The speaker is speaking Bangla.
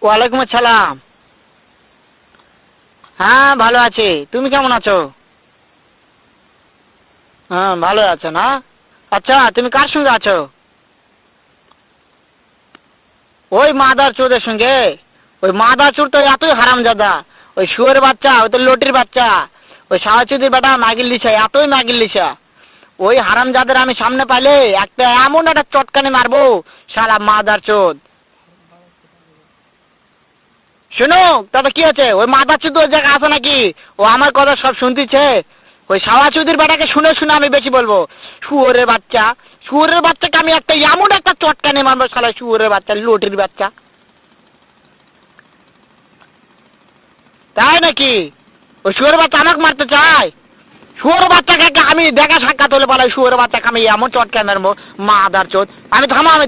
ওয়ালাইকুম আসসালাম। হ্যাঁ ভালো আছি, তুমি কেমন আছো? হ্যাঁ ভালো আছো না? আচ্ছা তুমি কার সঙ্গে আছো? ওই মাদার চোদের সঙ্গে। ওই মাদার চোর তো এতই হারামজাদা। ওই শুয়োর বাচ্চা, ওই তো লটির বাচ্চা। ওই সাওয়াচুদির বেটা মাগিল লিসা, এতই মাগিল লিসা। ওই হারামজাদের আমি সামনে পাইলে একটা এমন একটা চটকানি মারবো, শালা মাদার চোদ। শুনো, তবে কি আছে? ওই মাদার চোদ ওই জায়গায় আছে নাকি? ও আমার কথা সব শুনতিছে। ওই সাওয়াচুদির বেটাকে শুনে শুনে আমি বেশি বলবো। শুয়োরের বাচ্চা, শুয়োরের বাচ্চাকে আমি একটা এমন একটা চটকানি মারবো, শালা শুয়োরের বাচ্চা, লটির বাচ্চা। তাই নাকি? ওই শুয়োরের বাচ্চা আমাকে মারতে চায়? শুয়োর বাচ্চাকে আমি দেখা সাক্ষাৎ হলে বলে শুয়োরের বাচ্চাকে আমি এমন চটকানি মারবো, মাদার চোদ। আমি থামো, আমি